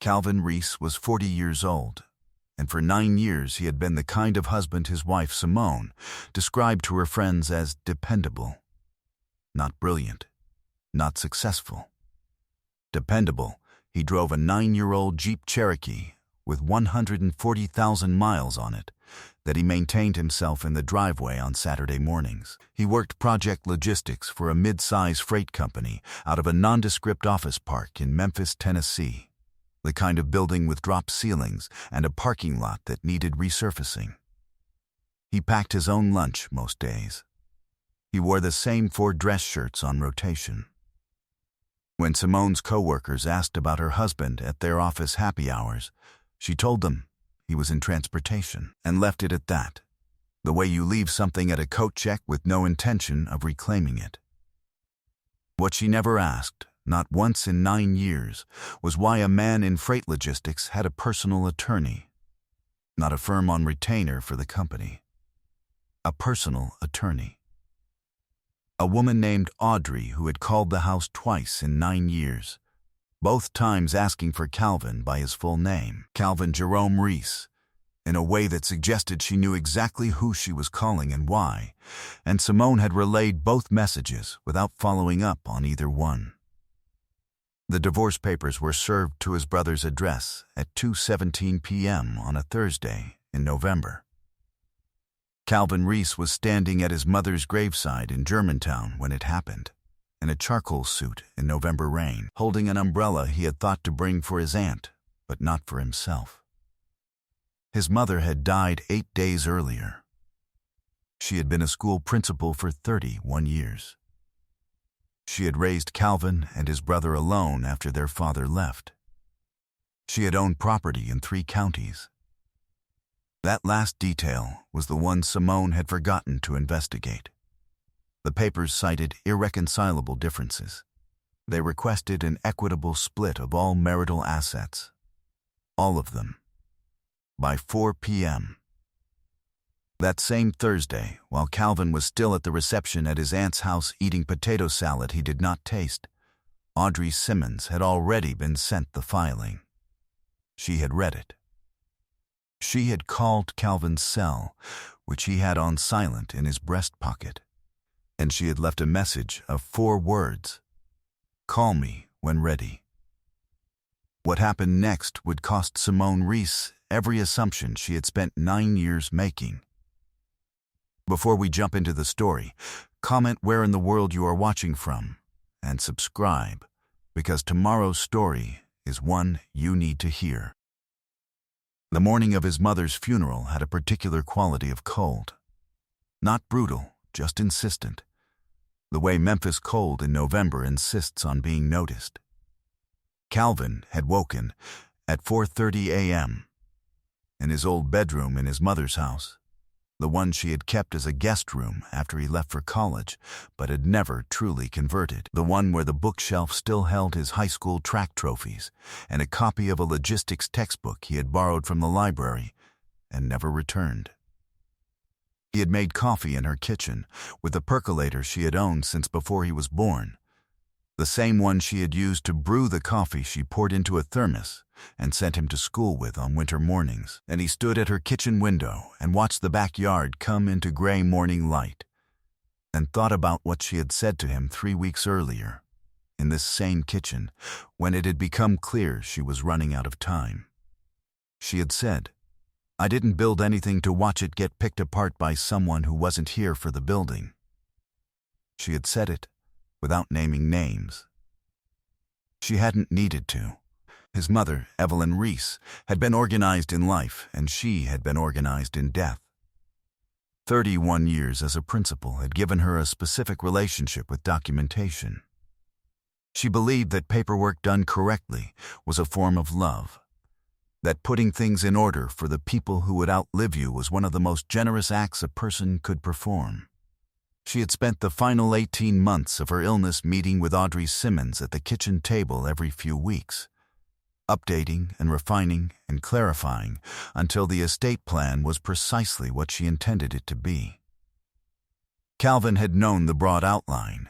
Calvin Reese was 40 years old, and for 9 years he had been the kind of husband his wife Simone described to her friends as dependable. Not brilliant, not successful. Dependable, he drove a 9-year-old Jeep Cherokee with 140,000 miles on it that he maintained himself in the driveway on Saturday mornings. He worked project logistics for a mid-size freight company out of a nondescript office park in Memphis, Tennessee, the kind of building with drop ceilings and a parking lot that needed resurfacing. He packed his own lunch most days. He wore the same 4 dress shirts on rotation. When Simone's co-workers asked about her husband at their office happy hours, she told them he was in transportation and left it at that, the way you leave something at a coat check with no intention of reclaiming it. What she never asked, not once in 9 years, was why a man in freight logistics had a personal attorney, not a firm on retainer for the company. A personal attorney. A woman named Audrey who had called the house twice in 9 years, both times asking for Calvin by his full name, Calvin Jerome Reese, in a way that suggested she knew exactly who she was calling and why, and Simone had relayed both messages without following up on either one. The divorce papers were served to his brother's address at 2:17 p.m. on a Thursday in November. Calvin Reese was standing at his mother's graveside in Germantown when it happened, in a charcoal suit in November rain, holding an umbrella he had thought to bring for his aunt, but not for himself. His mother had died 8 days earlier. She had been a school principal for 31 years. She had raised Calvin and his brother alone after their father left. She had owned property in 3 counties. That last detail was the one Simone had forgotten to investigate. The papers cited irreconcilable differences. They requested an equitable split of all marital assets. All of them. By 4 p.m. That same Thursday, while Calvin was still at the reception at his aunt's house eating potato salad he did not taste, Audrey Simmons had already been sent the filing. She had read it. She had called Calvin's cell, which he had on silent in his breast pocket, and she had left a message of 4 words: "Call me when ready." What happened next would cost Simone Reese every assumption she had spent 9 years making. Before we jump into the story, comment where in the world you are watching from, and subscribe, because tomorrow's story is one you need to hear. The morning of his mother's funeral had a particular quality of cold. Not brutal, just insistent, the way Memphis cold in November insists on being noticed. Calvin had woken at 4:30 a.m. in his old bedroom in his mother's house, the one she had kept as a guest room after he left for college, but had never truly converted, the one where the bookshelf still held his high school track trophies and a copy of a logistics textbook he had borrowed from the library and never returned. He had made coffee in her kitchen with the percolator she had owned since before he was born, the same one she had used to brew the coffee she poured into a thermos and sent him to school with on winter mornings. And he stood at her kitchen window and watched the backyard come into gray morning light, and thought about what she had said to him 3 weeks earlier, in this same kitchen, when it had become clear she was running out of time. She had said, "I didn't build anything to watch it get picked apart by someone who wasn't here for the building." She had said it without naming names. She hadn't needed to. His mother, Evelyn Reese, had been organized in life, and she had been organized in death. 31 years as a principal had given her a specific relationship with documentation. She believed that paperwork done correctly was a form of love, that putting things in order for the people who would outlive you was one of the most generous acts a person could perform. She had spent the final 18 months of her illness meeting with Audrey Simmons at the kitchen table every few weeks, updating and refining and clarifying until the estate plan was precisely what she intended it to be. Calvin had known the broad outline.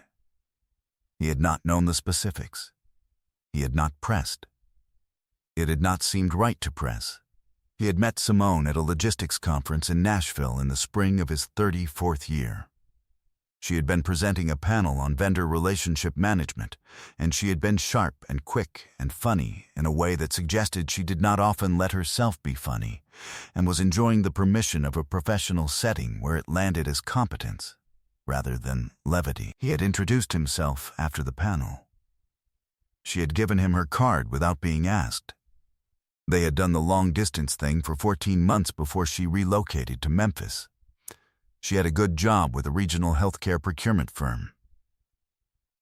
He had not known the specifics. He had not pressed. It had not seemed right to press. He had met Simone at a logistics conference in Nashville in the spring of his 34th year. She had been presenting a panel on vendor relationship management, and she had been sharp and quick and funny in a way that suggested she did not often let herself be funny, and was enjoying the permission of a professional setting where it landed as competence rather than levity. He had introduced himself after the panel. She had given him her card without being asked. They had done the long-distance thing for 14 months before she relocated to Memphis. She had a good job with a regional healthcare procurement firm.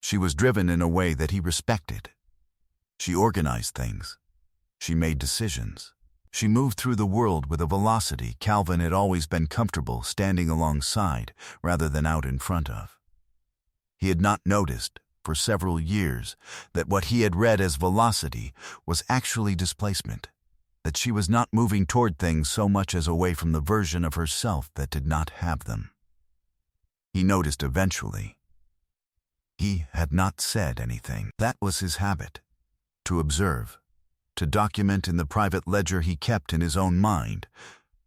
She was driven in a way that he respected. She organized things. She made decisions. She moved through the world with a velocity Calvin had always been comfortable standing alongside rather than out in front of. He had not noticed, for several years, that what he had read as velocity was actually displacement, that she was not moving toward things so much as away from the version of herself that did not have them. He noticed eventually. He had not said anything. That was his habit, to observe, to document in the private ledger he kept in his own mind,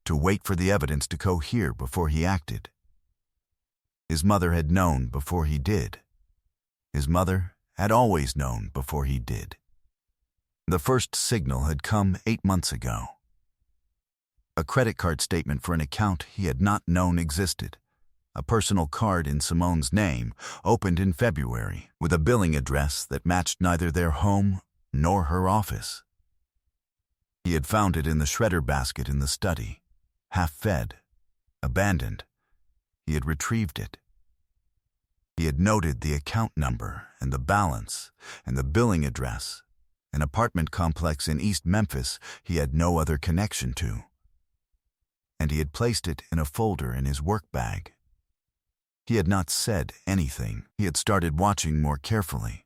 to wait for the evidence to cohere before he acted. His mother had known before he did. His mother had always known before he did. The first signal had come 8 months ago. A credit card statement for an account he had not known existed. A personal card in Simone's name, opened in February, with a billing address that matched neither their home nor her office. He had found it in the shredder basket in the study, half-fed, abandoned. He had retrieved it. He had noted the account number and the balance and the billing address, an apartment complex in East Memphis he had no other connection to. And he had placed it in a folder in his work bag. He had not said anything. He had started watching more carefully.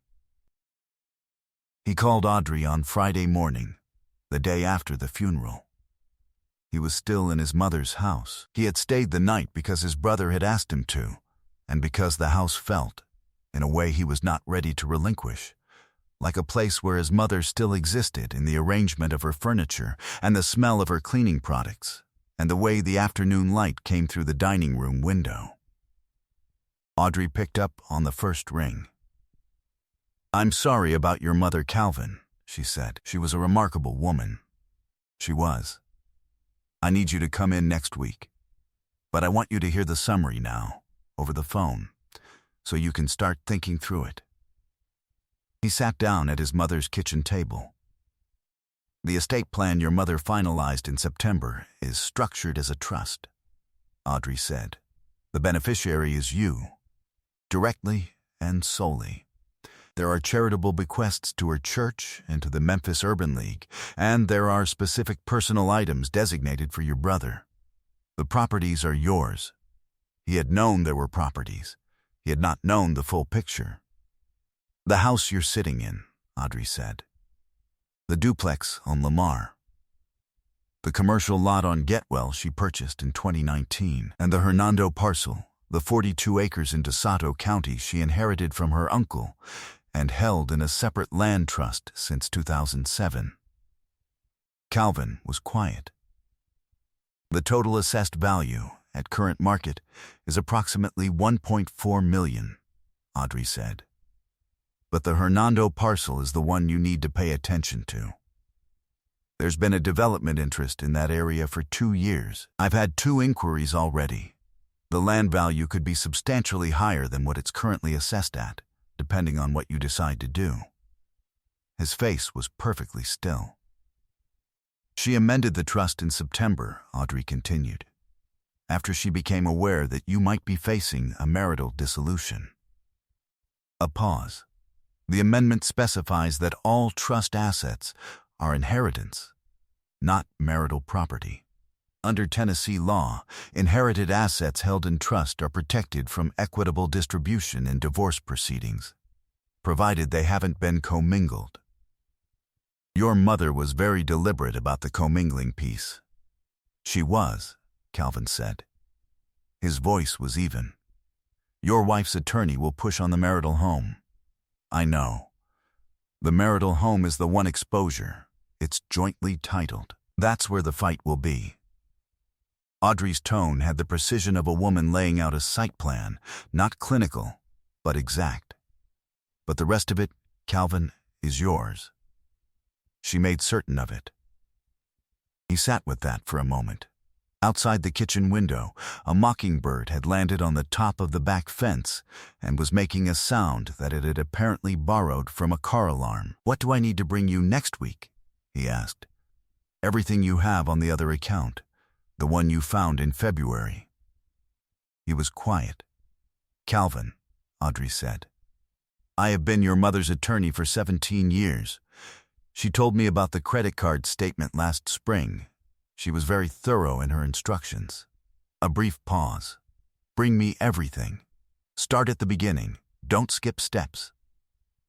He called Audrey on Friday morning, the day after the funeral. He was still in his mother's house. He had stayed the night because his brother had asked him to, and because the house felt, in a way he was not ready to relinquish, like a place where his mother still existed in the arrangement of her furniture and the smell of her cleaning products, and the way the afternoon light came through the dining room window. Audrey picked up on the first ring. "I'm sorry about your mother, Calvin," she said. "She was a remarkable woman. She was. I need you to come in next week. But I want you to hear the summary now, over the phone, so you can start thinking through it." He sat down at his mother's kitchen table. "The estate plan your mother finalized in September is structured as a trust," Audrey said. "The beneficiary is you, directly and solely. There are charitable bequests to her church and to the Memphis Urban League, and there are specific personal items designated for your brother. The properties are yours." He had known there were properties. He had not known the full picture. "The house you're sitting in," Audrey said. "The duplex on Lamar. The commercial lot on Getwell she purchased in 2019, and the Hernando parcel, the 42 acres in DeSoto County she inherited from her uncle and held in a separate land trust since 2007. Calvin was quiet. "The total assessed value, at current market, is approximately $1.4 million, Audrey said. "But the Hernando parcel is the one you need to pay attention to. There's been a development interest in that area for 2 years. I've had 2 inquiries already. The land value could be substantially higher than what it's currently assessed at, depending on what you decide to do." His face was perfectly still. "She amended the trust in September," Audrey continued, "after she became aware that you might be facing a marital dissolution." A pause. "The amendment specifies that all trust assets are inheritance, not marital property. Under Tennessee law, inherited assets held in trust are protected from equitable distribution in divorce proceedings, provided they haven't been commingled. Your mother was very deliberate about the commingling piece." "She was," Calvin said. His voice was even. "Your wife's attorney will push on the marital home. I know. The marital home is the one exposure. It's jointly titled. That's where the fight will be. Audrey's tone had the precision of a woman laying out a site plan, not clinical, but exact. But the rest of it, Calvin, is yours. She made certain of it. He sat with that for a moment. Outside the kitchen window, a mockingbird had landed on the top of the back fence and was making a sound that it had apparently borrowed from a car alarm. "What do I need to bring you next week?" he asked. "Everything you have on the other account. The one you found in February." He was quiet. "Calvin," Audrey said, "I have been your mother's attorney for 17 years. She told me about the credit card statement last spring. She was very thorough in her instructions." A brief pause. "Bring me everything. Start at the beginning. Don't skip steps."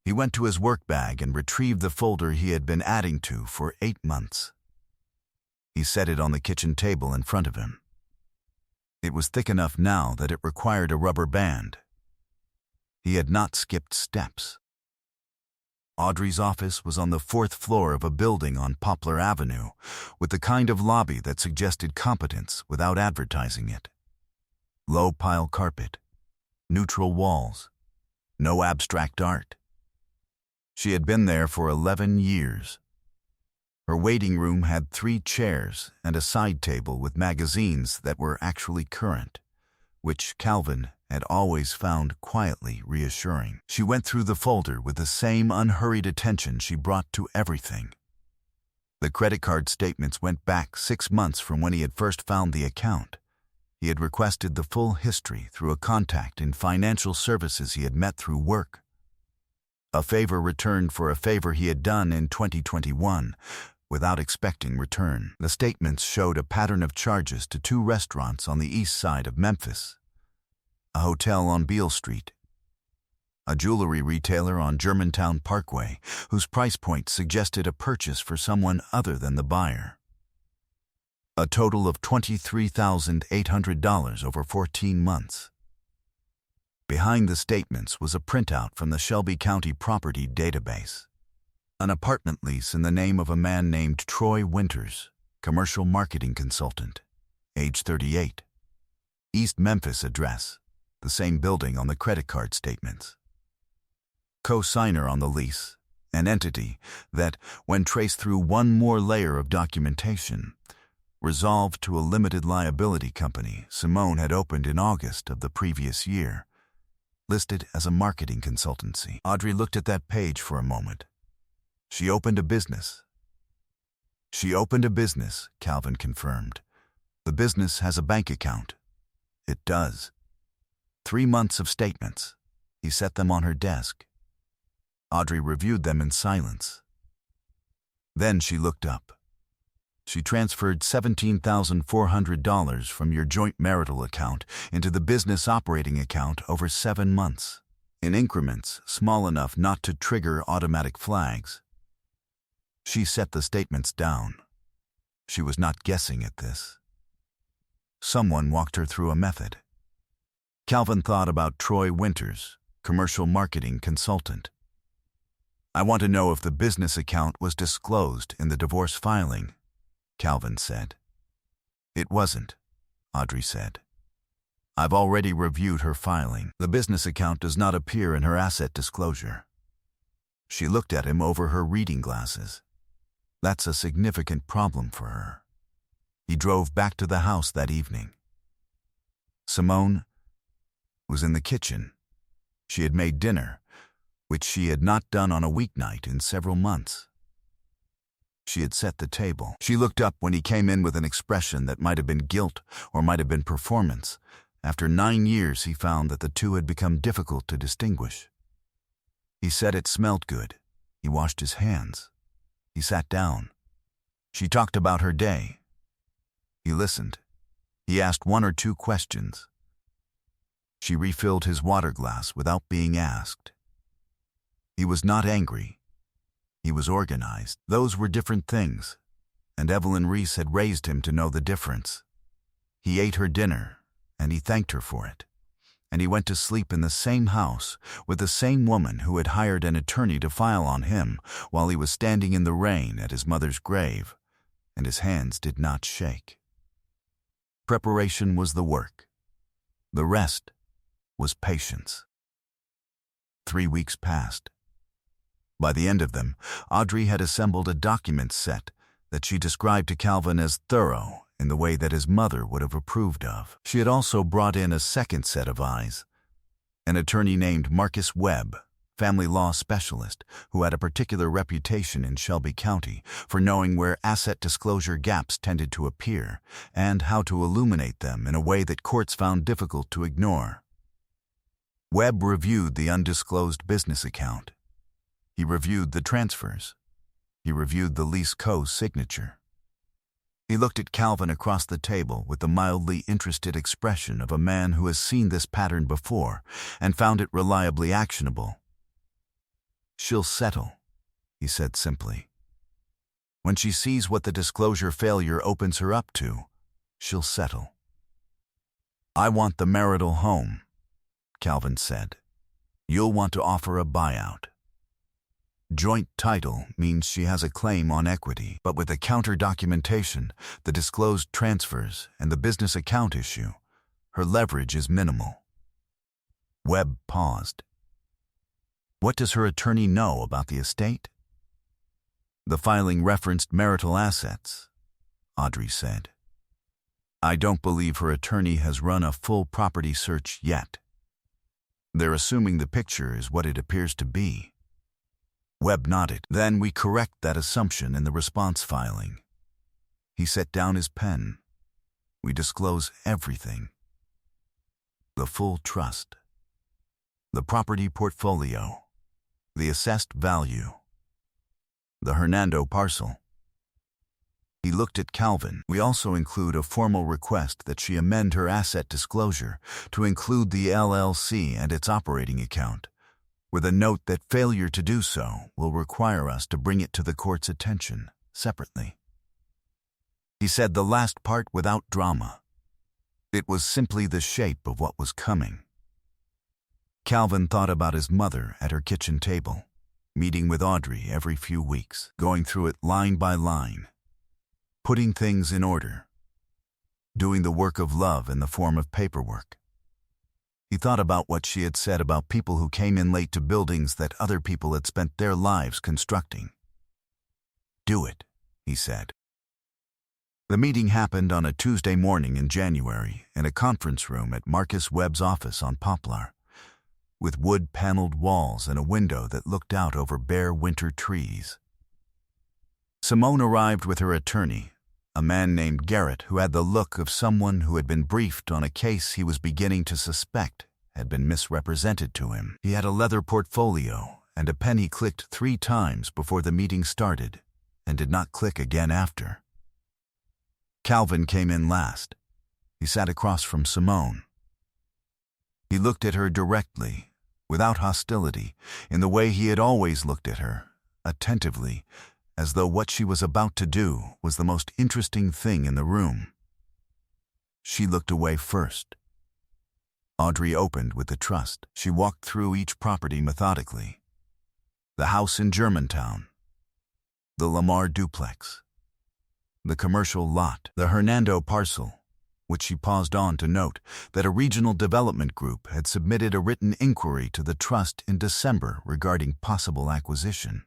He went to his work bag and retrieved the folder he had been adding to for 8 months. He set it on the kitchen table in front of him. It was thick enough now that it required a rubber band. He had not skipped steps. Audrey's office was on the 4th floor of a building on Poplar Avenue, with the kind of lobby that suggested competence without advertising it. Low pile carpet, neutral walls, no abstract art. She had been there for 11 years. Her waiting room had 3 chairs and a side table with magazines that were actually current, which Calvin had always found quietly reassuring. She went through the folder with the same unhurried attention she brought to everything. The credit card statements went back 6 months from when he had first found the account. He had requested the full history through a contact in financial services he had met through work. A favor returned for a favor he had done in 2021, without expecting return. The statements showed a pattern of charges to 2 restaurants on the east side of Memphis, a hotel on Beale Street, a jewelry retailer on Germantown Parkway, whose price point suggested a purchase for someone other than the buyer. A total of $23,800 over 14 months. Behind the statements was a printout from the Shelby County Property Database. An apartment lease in the name of a man named Troy Winters, commercial marketing consultant, age 38. East Memphis address, the same building on the credit card statements. Co-signer on the lease, an entity that, when traced through one more layer of documentation, resolved to a limited liability company Simone had opened in August of the previous year, listed as a marketing consultancy. Audrey looked at that page for a moment. She opened a business. Calvin confirmed. The business has a bank account. It does. 3 months of statements. He set them on her desk. Audrey reviewed them in silence. Then she looked up. She transferred $17,400 from your joint marital account into the business operating account over 7 months, in increments small enough not to trigger automatic flags. She set the statements down. She was not guessing at this. Someone walked her through a method. Calvin thought about Troy Winters, commercial marketing consultant. "I want to know if the business account was disclosed in the divorce filing," Calvin said. "It wasn't," Audrey said. "I've already reviewed her filing. The business account does not appear in her asset disclosure." She looked at him over her reading glasses. That's a significant problem for her. He drove back to the house that evening. Simone was in the kitchen. She had made dinner, which she had not done on a weeknight in several months. She had set the table. She looked up when he came in with an expression that might have been guilt or might have been performance. After 9 years, he found that the two had become difficult to distinguish. He said it smelled good. He washed his hands. He sat down. She talked about her day. He listened. He asked 1 or 2 questions. She refilled his water glass without being asked. He was not angry. He was organized. Those were different things, and Evelyn Reese had raised him to know the difference. He ate her dinner, and he thanked her for it. and he went to sleep in the same house with the same woman who had hired an attorney to file on him while he was standing in the rain at his mother's grave, and his hands did not shake. Preparation was the work. The rest was patience. 3 weeks passed. By the end of them, Audrey had assembled a document set that she described to Calvin as thorough in the way that his mother would have approved of. She had also brought in a second set of eyes, an attorney named Marcus Webb, family law specialist, who had a particular reputation in Shelby County for knowing where asset disclosure gaps tended to appear and how to illuminate them in a way that courts found difficult to ignore. Webb reviewed the undisclosed business account. He reviewed the transfers. He reviewed the lease co-signature. He looked at Calvin across the table with the mildly interested expression of a man who has seen this pattern before and found it reliably actionable. "She'll settle," he said simply. "When she sees what the disclosure failure opens her up to, she'll settle." "I want the marital home," Calvin said. "You'll want to offer a buyout. Joint title means she has a claim on equity, but with the counter documentation, the disclosed transfers, and the business account issue, her leverage is minimal." Webb paused. "What does her attorney know about the estate?" "The filing referenced marital assets," Audrey said. "I don't believe her attorney has run a full property search yet. They're assuming the picture is what it appears to be." Webb nodded. "Then we correct that assumption in the response filing." He set down his pen. "We disclose everything. The full trust, the property portfolio, the assessed value, the Hernando parcel." He looked at Calvin. "We also include a formal request that she amend her asset disclosure to include the LLC and its operating account, with a note that failure to do so will require us to bring it to the court's attention separately." He said the last part without drama. It was simply the shape of what was coming. Calvin thought about his mother at her kitchen table, meeting with Audrey every few weeks, going through it line by line, putting things in order, doing the work of love in the form of paperwork. He thought about what she had said about people who came in late to buildings that other people had spent their lives constructing. "Do it," he said. The meeting happened on a Tuesday morning in January in a conference room at Marcus Webb's office on Poplar, with wood-paneled walls and a window that looked out over bare winter trees. Simone arrived with her attorney, a man named Garrett who had the look of someone who had been briefed on a case he was beginning to suspect had been misrepresented to him. He had a leather portfolio and a pen he clicked 3 times before the meeting started and did not click again after. Calvin came in last. He sat across from Simone. He looked at her directly, without hostility, in the way he had always looked at her, attentively, as though what she was about to do was the most interesting thing in the room. She looked away first. Audrey opened with the trust. She walked through each property methodically. The house in Germantown, the Lamar duplex, the commercial lot, the Hernando parcel, which she paused on to note that a regional development group had submitted a written inquiry to the trust in December regarding possible acquisition,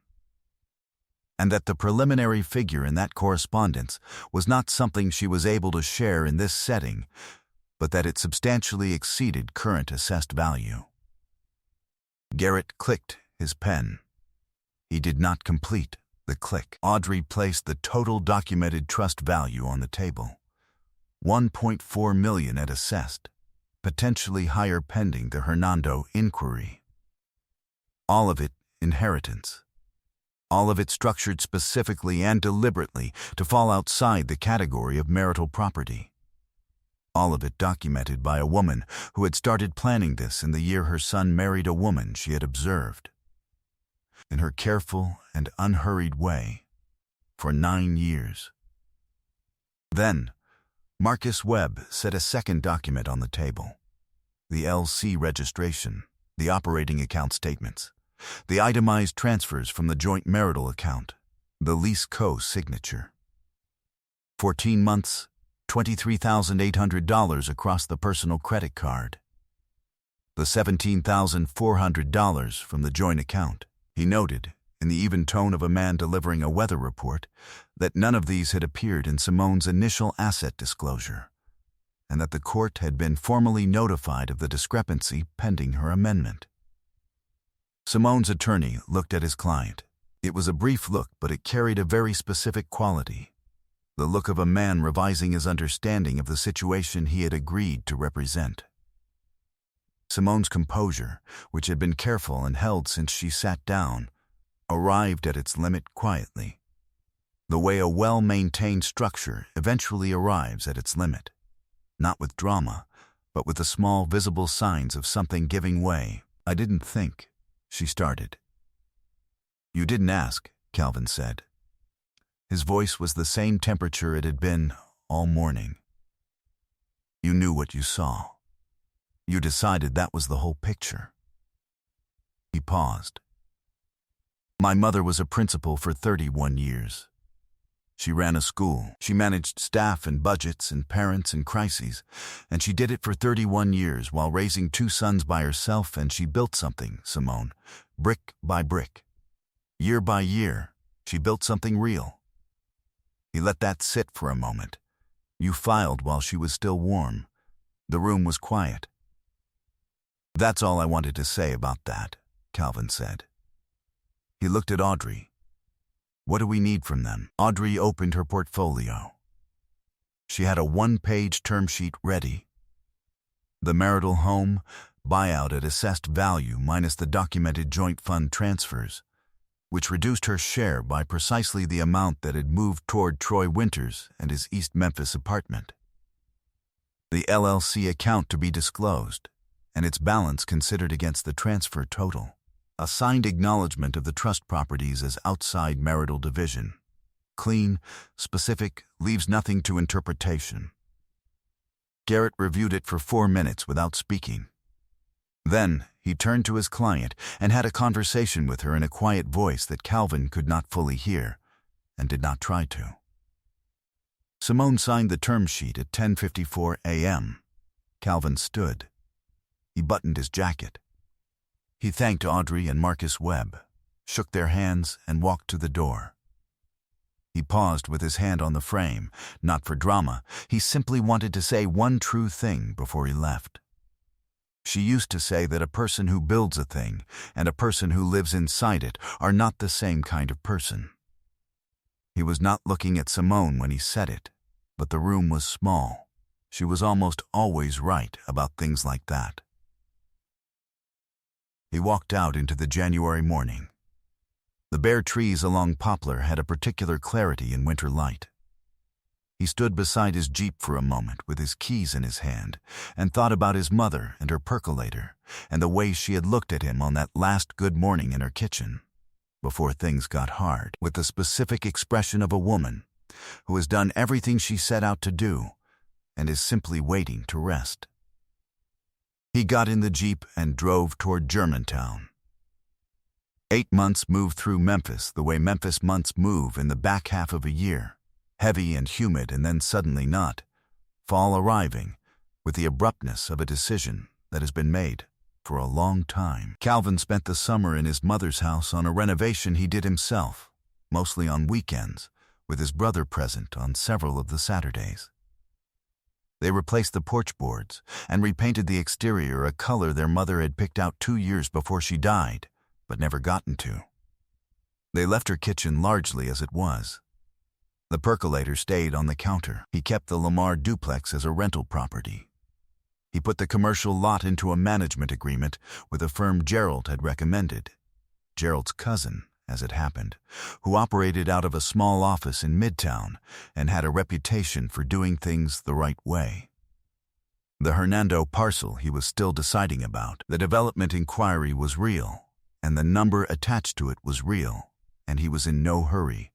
and that the preliminary figure in that correspondence was not something she was able to share in this setting, but that it substantially exceeded current assessed value. Garrett clicked his pen. He did not complete the click. Audrey placed the total documented trust value on the table. $1.4 million at assessed, potentially higher pending the Hernando inquiry. All of it inheritance. All of it structured specifically and deliberately to fall outside the category of marital property. All of it documented by a woman who had started planning this in the year her son married a woman she had observed, in her careful and unhurried way, for 9 years. Then, Marcus Webb set a second document on the table. the LC registration, the operating account statements, the itemized transfers from the joint marital account, the lease co-signature. 14 months, $23,800 across the personal credit card. The $17,400 from the joint account. He noted, in the even tone of a man delivering a weather report, that none of these had appeared in Simone's initial asset disclosure, and that the court had been formally notified of the discrepancy pending her amendment. Simone's attorney looked at his client. It was a brief look, but it carried a very specific quality. The look of a man revising his understanding of the situation he had agreed to represent. Simone's composure, which had been careful and held since she sat down, arrived at its limit quietly, the way a well-maintained structure eventually arrives at its limit, not with drama, but with the small visible signs of something giving way. "I didn't think," she started. "You didn't ask," Calvin said. His voice was the same temperature it had been all morning. "You knew what you saw. You decided that was the whole picture." He paused. "My mother was a principal for 31 years. She ran a school. She managed staff and budgets and parents and crises, and she did it for 31 years while raising 2 sons by herself, and she built something, Simone, brick by brick. Year by year, she built something real." He let that sit for a moment. "You filed while she was still warm. The room was quiet." "That's all I wanted to say about that," Calvin said. He looked at Audrey. "What do we need from them?" Audrey opened her portfolio. She had a 1-page term sheet ready. The marital home, buyout at assessed value minus the documented joint fund transfers, which reduced her share by precisely the amount that had moved toward Troy Winters and his East Memphis apartment. The LLC account to be disclosed, and its balance considered against the transfer total. A signed acknowledgement of the trust properties as outside marital division. Clean, specific, leaves nothing to interpretation. Garrett reviewed it for 4 minutes without speaking. Then he turned to his client and had a conversation with her in a quiet voice that Calvin could not fully hear and did not try to. Simone signed the term sheet at 10:54 a.m. Calvin stood. He buttoned his jacket. He thanked Audrey and Marcus Webb, shook their hands, and walked to the door. He paused with his hand on the frame, not for drama. He simply wanted to say one true thing before he left. She used to say that a person who builds a thing and a person who lives inside it are not the same kind of person. He was not looking at Simone when he said it, but the room was small. She was almost always right about things like that. He walked out into the January morning. The bare trees along Poplar had a particular clarity in winter light. He stood beside his Jeep for a moment with his keys in his hand and thought about his mother and her percolator and the way she had looked at him on that last good morning in her kitchen, before things got hard, with the specific expression of a woman who has done everything she set out to do and is simply waiting to rest. He got in the Jeep and drove toward Germantown. 8 months moved through Memphis the way Memphis months move in the back half of a year, heavy and humid and then suddenly not, fall arriving with the abruptness of a decision that has been made for a long time. Calvin spent the summer in his mother's house on a renovation he did himself, mostly on weekends, with his brother present on several of the Saturdays. They replaced the porch boards and repainted the exterior a color their mother had picked out 2 years before she died, but never gotten to. They left her kitchen largely as it was. The percolator stayed on the counter. He kept the Lamar duplex as a rental property. He put the commercial lot into a management agreement with a firm Gerald had recommended. Gerald's cousin, as it happened, who operated out of a small office in Midtown and had a reputation for doing things the right way. The Hernando parcel he was still deciding about. The development inquiry was real, and the number attached to it was real, and he was in no hurry,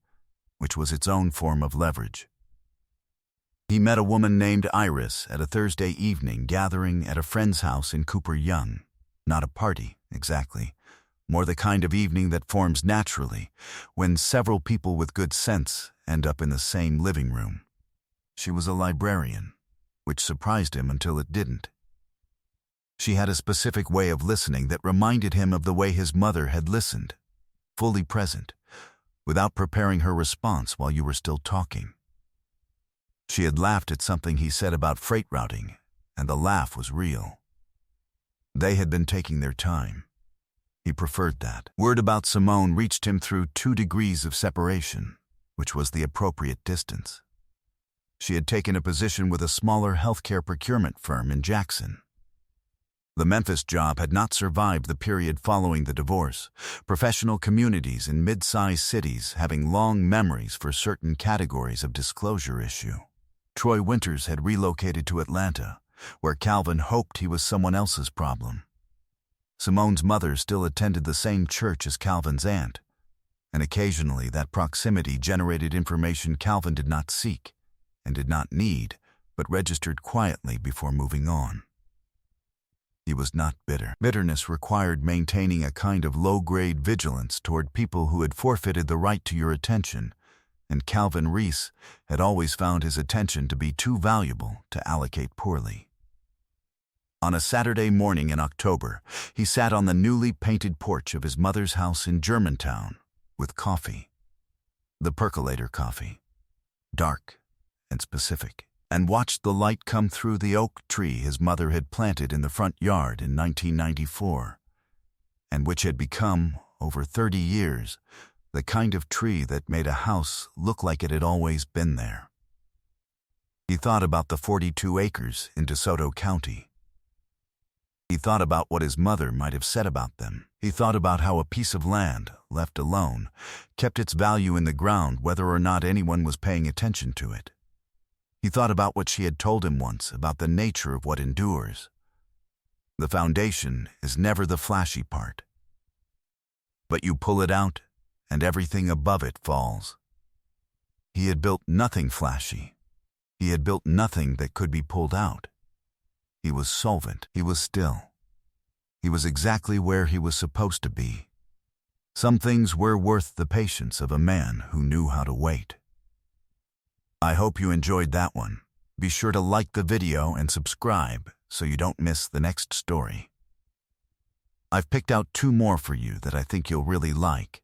which was its own form of leverage. He met a woman named Iris at a Thursday evening gathering at a friend's house in Cooper Young. Not a party, exactly. More the kind of evening that forms naturally when several people with good sense end up in the same living room. She was a librarian, which surprised him until it didn't. She had a specific way of listening that reminded him of the way his mother had listened, fully present, without preparing her response while you were still talking. She had laughed at something he said about freight routing, and the laugh was real. They had been taking their time. He preferred that. Word about Simone reached him through 2 degrees of separation, which was the appropriate distance. She had taken a position with a smaller healthcare procurement firm in Jackson. The Memphis job had not survived the period following the divorce, professional communities in mid-sized cities having long memories for certain categories of disclosure issue. Troy Winters had relocated to Atlanta, where Calvin hoped he was someone else's problem. Simone's mother still attended the same church as Calvin's aunt, and occasionally that proximity generated information Calvin did not seek and did not need, but registered quietly before moving on. He was not bitter. Bitterness required maintaining a kind of low-grade vigilance toward people who had forfeited the right to your attention, and Calvin Reese had always found his attention to be too valuable to allocate poorly. On a Saturday morning in October, he sat on the newly painted porch of his mother's house in Germantown with coffee. The percolator coffee, dark and specific, and watched the light come through the oak tree his mother had planted in the front yard in 1994, and which had become, over 30 years, the kind of tree that made a house look like it had always been there. He thought about the 42 acres in DeSoto County. He thought about what his mother might have said about them. He thought about how a piece of land, left alone, kept its value in the ground whether or not anyone was paying attention to it. He thought about what she had told him once about the nature of what endures. The foundation is never the flashy part, but you pull it out and everything above it falls. He had built nothing flashy. He had built nothing that could be pulled out. He was solvent. He was still. He was exactly where he was supposed to be. Some things were worth the patience of a man who knew how to wait. I hope you enjoyed that one. Be sure to like the video and subscribe so you don't miss the next story. I've picked out 2 more for you that I think you'll really like.